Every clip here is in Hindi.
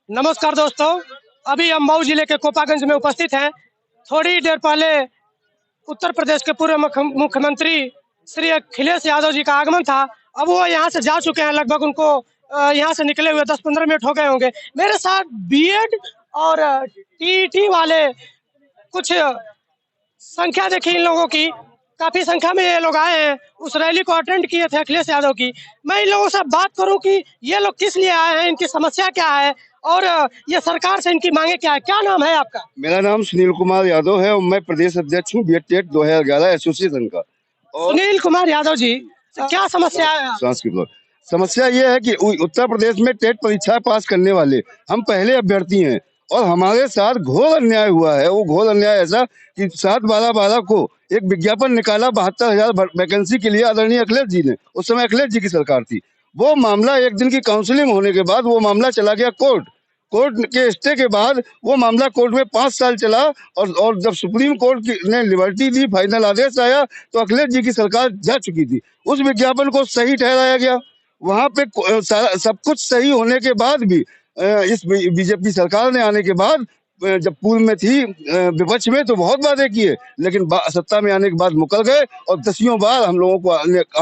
नमस्कार दोस्तों, अभी हम मऊ जिले के कोपागंज में उपस्थित हैं। थोड़ी देर पहले उत्तर प्रदेश के पूर्व मुख्यमंत्री श्री अखिलेश यादव जी का आगमन था। अब वो यहाँ से जा चुके हैं, लगभग उनको यहाँ से निकले हुए 10-15 मिनट हो गए होंगे। मेरे साथ बीएड और टीईटी वाले कुछ संख्या देखी इन लोगों की, काफी संख्या में ये लोग आए हैं। उस रैली को अटेंड किए थे अखिलेश यादव की। मैं इन लोगों से बात करूं कि ये लोग किस लिए आए हैं, इनकी समस्या क्या है और ये सरकार से इनकी मांगे क्या है। क्या नाम है आपका? मेरा नाम सुनील कुमार यादव है और मैं प्रदेश अध्यक्ष हूँ बीएड 2011 एसोसिएशन का। और सुनील कुमार यादव जी, क्या समस्या है? सांस्कृतिक समस्या ये है कि उत्तर प्रदेश में टेट परीक्षा पास करने वाले हम पहले अभ्यर्थी हैं और हमारे साथ घोर अन्याय हुआ है। वो घोर अन्याय ऐसा कि 7/12/12 को एक विज्ञापन निकाला 72,000 वैकेंसी के लिए आदरणीय अखिलेश जी ने। उस समय अखिलेश जी की सरकार थी। वो मामला एक दिन की काउंसलिंग होने के बाद वो मामला चला गया कोर्ट। कोर्ट के स्टे के बाद वो मामला कोर्ट में 5 साल चला और जब सुप्रीम कोर्ट ने लिबर्टी दी, फाइनल आदेश आया तो अखिलेश जी की सरकार जा चुकी थी। उस विज्ञापन को सही ठहराया गया। वहां पे सब कुछ सही होने के बाद भी इस बीजेपी सरकार ने आने के बाद जब पूर्व में थी विपक्ष में तो बहुत वादे किए, लेकिन सत्ता में आने के बाद मुकर गए और 10 बार हम लोगों को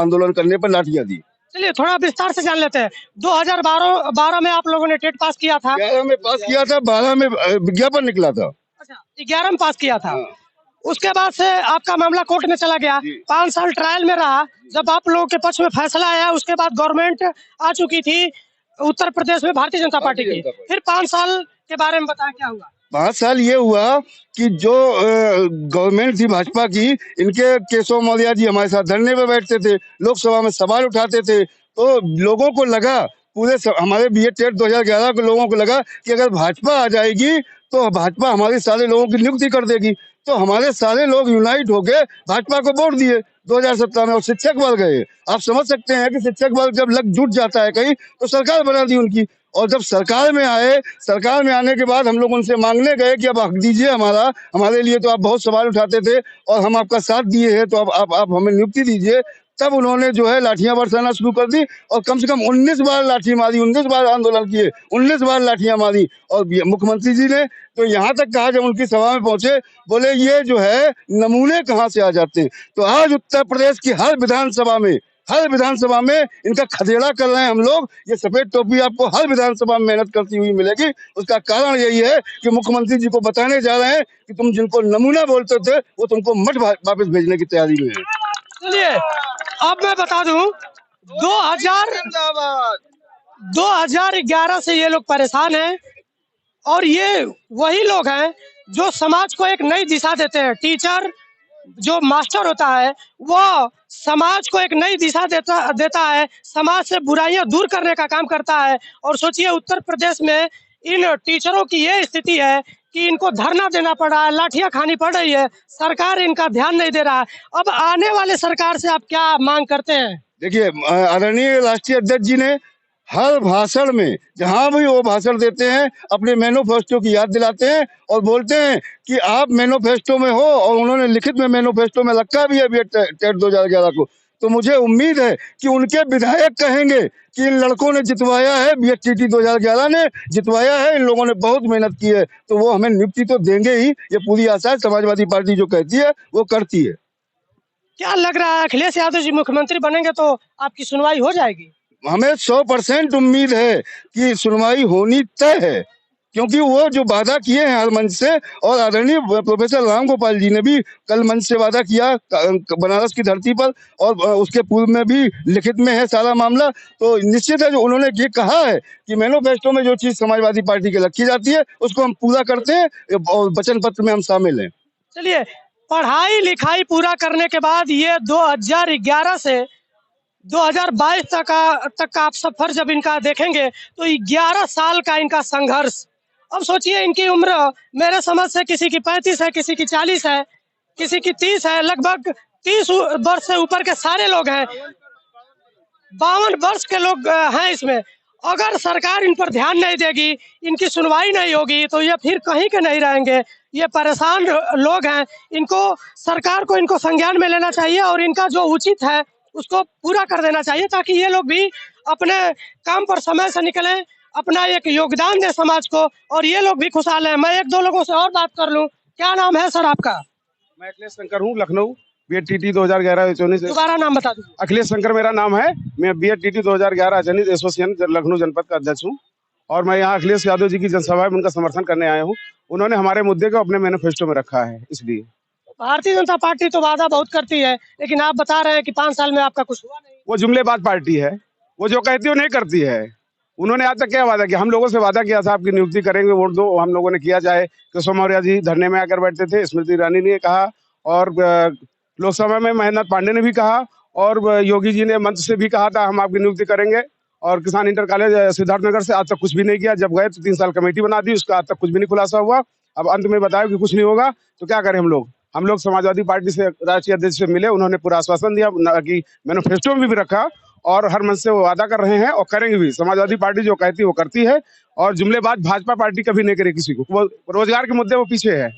आंदोलन करने पर लाठियां दी। चलिए थोड़ा विस्तार से जान लेते हैं। 2012 में आप लोगों ने टेट पास किया था। 11 में पास किया था, 12 में विज्ञापन निकला था। अच्छा, 11 में पास किया था। हाँ। उसके बाद से आपका मामला कोर्ट में चला गया, 5 साल ट्रायल में रहा। जब आप लोगों के पक्ष में फैसला आया, उसके बाद गवर्नमेंट आ चुकी थी उत्तर प्रदेश में भारतीय जनता पार्टी की। फिर 5 साल के बारे में बताएं, क्या हुआ? 5 साल ये हुआ कि जो गवर्नमेंट थी भाजपा की, इनके केशव मौर्य जी हमारे साथ धरने पे बैठते थे, लोकसभा में सवाल उठाते थे। तो लोगों को लगा, हमारे बीएड टेट 2011 के लोगों को लगा कि अगर भाजपा आ जाएगी तो भाजपा हमारे सारे लोगों की नियुक्ति कर देगी। तो हमारे सारे लोग यूनाइट होके भाजपा को वोट दिए 2017 में और शिक्षक बढ़ गए। आप समझ सकते हैं कि शिक्षक वर्ग जब लग जुट जाता है कहीं तो सरकार बना दी उनकी। और जब सरकार में आए, सरकार में आने के बाद हम लोग उनसे मांगने गए कि अब हक दीजिए हमारे लिए तो आप बहुत सवाल उठाते थे और हम आपका साथ दिए हैं, तो अब आप हमें नियुक्ति दीजिए। तब उन्होंने जो है लाठियां बरसाना शुरू कर दी और कम से कम 19 बार लाठी मारी, 19 बार आंदोलन किए, 19 बार लाठियां मारी। और मुख्यमंत्री जी ने तो यहाँ तक कहा, जब उनकी सभा में पहुंचे, बोले ये जो है नमूने कहाँ से आ जाते हैं। तो आज उत्तर प्रदेश की हर विधानसभा में इनका खदेड़ा कर रहे हैं हम लोग। ये सफेद टोपी आपको हर विधानसभा में मेहनत करती हुई मिलेगी। उसका कारण यही है कि मुख्यमंत्री जी को बताने जा रहे हैं कि तुम जिनको नमूना बोलते थे वो तुमको मठ वापस भेजने की तैयारी में है। चलिए अब मैं बता दूं, 2011 से ये लोग परेशान हैं और ये वही लोग हैं जो समाज को एक नई दिशा देते हैं। टीचर जो मास्टर होता है वो समाज को एक नई दिशा देता है, समाज से बुराइयां दूर करने का काम करता है। और सोचिए उत्तर प्रदेश में इन टीचरों की ये स्थिति है कि इनको धरना देना पड़ रहा है, लाठियां खानी पड़ रही है, सरकार इनका ध्यान नहीं दे रहा है। अब आने वाले सरकार से आप क्या मांग करते हैं? देखिए, आदरणीय राष्ट्रीय अध्यक्ष जी ने हर भाषण में जहां भी वो भाषण देते हैं अपने मैनिफेस्टो की याद दिलाते हैं और बोलते हैं कि आप मैनिफेस्टो में हो, और उन्होंने लिखित में मैनिफेस्टो में रखा भी है बीएड टेट 2011 को। तो मुझे उम्मीद है कि उनके विधायक कहेंगे कि इन लड़कों ने जितवाया है, बीएड टीटी 2011 ने जितवाया है, इन लोगों ने बहुत मेहनत की है, तो वो हमें नियुक्ति तो देंगे ही। ये पूरी आशा है, समाजवादी पार्टी जो कहती है वो करती है। क्या लग रहा है अखिलेश यादव जी मुख्यमंत्री बनेंगे तो आपकी सुनवाई हो जाएगी? हमें 100% उम्मीद है कि सुनवाई होनी तय है, क्योंकि वो जो वादा किए हैं हर मंच से, और आदरणीय प्रोफेसर राम गोपाल जी ने भी कल मंच से वादा किया बनारस की धरती पर, और उसके पूर्व में भी लिखित में है सारा मामला। तो निश्चित है, जो उन्होंने ये कहा है कि मैनिफेस्टो में जो चीज समाजवादी पार्टी की रखी जाती है उसको हम पूरा करते हैं और वचन पत्र में हम शामिल हैं। चलिए, पढ़ाई लिखाई पूरा करने के बाद ये 2011 से 2022 तक का आप सफर जब इनका देखेंगे तो 11 साल का इनका संघर्ष। अब सोचिए, इनकी उम्र मेरे समझ से किसी की 35 है, किसी की 40 है, किसी की 30 है, लगभग 30 वर्ष से ऊपर के सारे लोग हैं, 52 वर्ष के लोग हैं इसमें। अगर सरकार इन पर ध्यान नहीं देगी, इनकी सुनवाई नहीं होगी, तो ये फिर कहीं के नहीं रहेंगे। ये परेशान लोग हैं, इनको सरकार को इनको संज्ञान में लेना चाहिए और इनका जो उचित है उसको पूरा कर देना चाहिए, ताकि ये लोग भी अपने काम पर समय से निकलें, अपना एक योगदान दें समाज को और ये लोग भी खुशहाल हैं। मैं एक दो लोगों से और बात कर लूं। क्या नाम है सर आपका? मैं अखिलेश शंकर हूँ, लखनऊ, BED-TT 2011-19। दोबारा नाम बता दीजिए। अखिलेश शंकर मेरा नाम है। मैं BED-TT 2011 एसोसिएशन लखनऊ जनपद का अध्यक्ष हूँ और मैं यहाँ अखिलेश यादव जी की जनसभा में उनका समर्थन करने आया हूँ। उन्होंने हमारे मुद्दे को अपने मैनिफेस्टो में रखा है, इसलिए। भारतीय जनता पार्टी तो वादा बहुत करती है, लेकिन आप बता रहे हैं कि 5 साल में आपका कुछ हुआ नहीं। वो जुमलेबाज पार्टी है, वो जो कहती है वो नहीं करती है। उन्होंने आज तक क्या वादा किया? हम लोगों से वादा किया था आपकी नियुक्ति करेंगे, वोट दो, हम लोगों ने किया। चाहे केशव मौर्य जी धरने में आकर बैठते थे, स्मृति ईरानी ने कहा और लोकसभा में महेंद्र पांडे ने भी कहा और योगी जी ने मंच से भी कहा था हम आपकी नियुक्ति करेंगे। और किसान इंटर कॉलेज सिद्धार्थनगर से आज तक कुछ भी नहीं किया। जब गए तो 3 साल कमेटी बना दी, उसका आज तक कुछ भी नहीं खुलासा हुआ। अब अंत में बताया कि कुछ नहीं होगा, तो क्या करें हम लोग? हम लोग समाजवादी पार्टी से राष्ट्रीय अध्यक्ष से मिले, उन्होंने पूरा आश्वासन दिया कि मैनिफेस्टो में भी रखा और हर मंच से वो वादा कर रहे हैं और करेंगे भी। समाजवादी पार्टी जो कहती है वो करती है और जुमलेबाज भाजपा पार्टी कभी नहीं करे किसी को। वो रोजगार के मुद्दे वो पीछे है।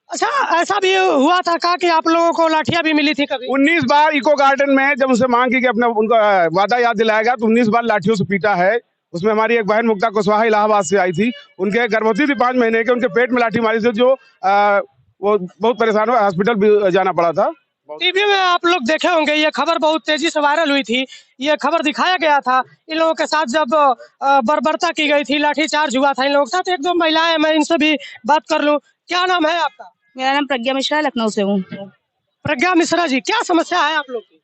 अच्छा, ऐसा भी हुआ था का कि आप लोगों को लाठियां भी मिली थी कभी? 19 बार इको गार्डन में जब उनसे मांग की कि अपना उनका वादा याद दिलाएगा, तो 19 बार लाठियों से पीटा है। उसमें हमारी एक बहन मुक्ता कुशवाहा इलाहाबाद से आई थी, उनके गर्भवती थी 5 महीने के, उनके पेट में लाठी मारी थी, जो वो बहुत परेशान हुआ, हॉस्पिटल भी जाना पड़ा था। टीवी में आप लोग देखे होंगे, ये खबर बहुत तेजी से वायरल हुई थी। ये खबर दिखाया गया था इन लोगों के साथ जब बर्बरता की गई थी, लाठीचार्ज हुआ था इन लोगों के साथ। एक दो महिलाएं, मैं इनसे भी बात कर लूं। क्या नाम है आपका? मेरा नाम प्रज्ञा मिश्रा है, लखनऊ से हूँ। प्रज्ञा मिश्रा जी, क्या समस्या है आप लोग की?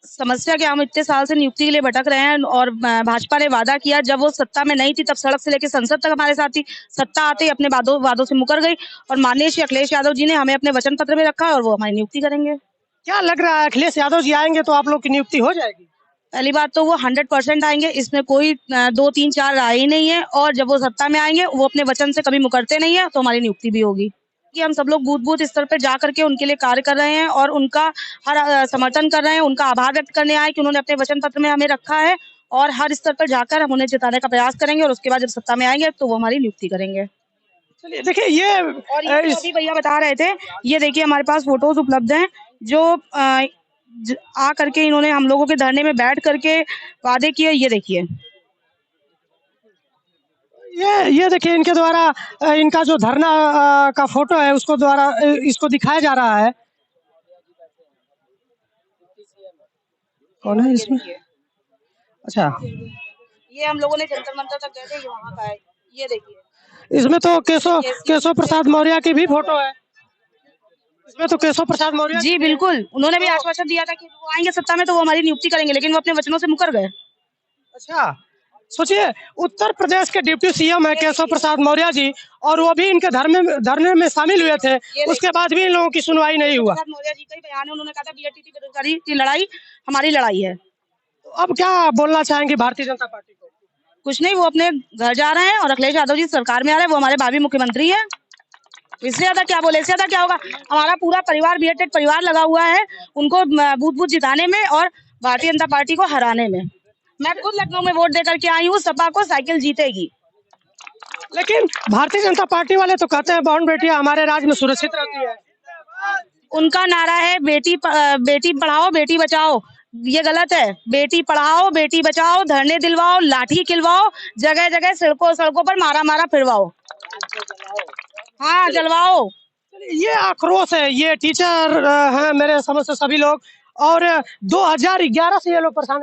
समस्या क्या, हम इतने साल से नियुक्ति के लिए भटक रहे हैं और भाजपा ने वादा किया, जब वो सत्ता में नहीं थी तब सड़क से लेकर संसद तक हमारे साथ थी। सत्ता आते ही अपने वादों से मुकर गई और माननीय श्री अखिलेश यादव जी ने हमें अपने वचन पत्र में रखा है और वो हमारी नियुक्ति करेंगे। क्या लग रहा है, अखिलेश यादव जी आएंगे तो आप लोग की नियुक्ति हो जाएगी? पहली बात तो वो 100% आएंगे, इसमें कोई 2 3 4 राय ही नहीं है। और जब वो सत्ता में आएंगे, वो अपने वचन से कभी मुकरते नहीं है, तो हमारी नियुक्ति भी होगी। कि हम सब लोग बूथ बूथ स्तर पर जा करके उनके लिए कार्य कर रहे हैं और उनका हर समर्थन कर रहे हैं, उनका आभार व्यक्त करने आए कि उन्होंने अपने वचन पत्र में हमें रखा है। और हर स्तर पर जाकर हम उन्हें जिताने का प्रयास करेंगे और उसके बाद जब सत्ता में आएंगे तो वो हमारी नियुक्ति करेंगे। चलिए देखिए, ये और ये अभी भैया बता रहे थे, ये देखिए हमारे पास फोटोज उपलब्ध हैं जो आ करके इन्होंने हम लोगों के धरने में बैठ करके वादे किए। ये देखिए, ये देखिए, इनके द्वारा इनका जो धरना का फोटो है उसको द्वारा इसको दिखाया जा रहा है। कौन है इसमें? अच्छा, ये हम लोगों ने जंतर मंतर तक गए थे, ये वहाँ का है। ये देखिए, इसमें तो केशव प्रसाद मौर्य की भी फोटो है। इसमें तो केशव प्रसाद मौर्य जी बिल्कुल, उन्होंने भी आश्वासन दिया था कि वो आएंगे सत्ता में तो वो हमारी नियुक्ति करेंगे, लेकिन वो अपने वचनों से मुकर गए। अच्छा, सोचिए, उत्तर प्रदेश के डिप्टी सीएम है केशव प्रसाद मौर्य जी और वो भी इनके धरने में शामिल हुए थे, उसके बाद भी इन लोगों की सुनवाई नहीं हुआ। मौर्य जी का ही बयान है, उन्होंने कहा था BED-TT बेरोजगारी की लड़ाई हमारी लड़ाई है। तो अब क्या बोलना चाहेंगे भारतीय जनता पार्टी को? कुछ नहीं, वो अपने घर जा रहे हैं और अखिलेश यादव जी सरकार में आ रहे हैं, वो हमारे भावी मुख्यमंत्री है। इससे ज्यादा क्या बोले, इससे ज्यादा क्या होगा। हमारा पूरा परिवार BED परिवार लगा हुआ है उनको बूथ बूथ जिताने में और भारतीय जनता पार्टी को हराने में। मैं खुद लखनऊ में वोट देकर के आई हूँ, सपा को साइकिल जीतेगी। लेकिन भारतीय जनता पार्टी वाले तो कहते हैं बहन बेटियां हमारे राज्य में सुरक्षित रहती है। उनका नारा है बेटी पढ़ाओ बेटी बचाओ। ये गलत है। बेटी पढ़ाओ बेटी बचाओ, धरने दिलवाओ, लाठी खिलवाओ, जगह जगह सड़कों पर मारा फिरवाओ, हाँ जलवाओ। ये आक्रोश है, ये टीचर हैं मेरे समझ से सभी लोग, और 2011 से ये लोग परेशान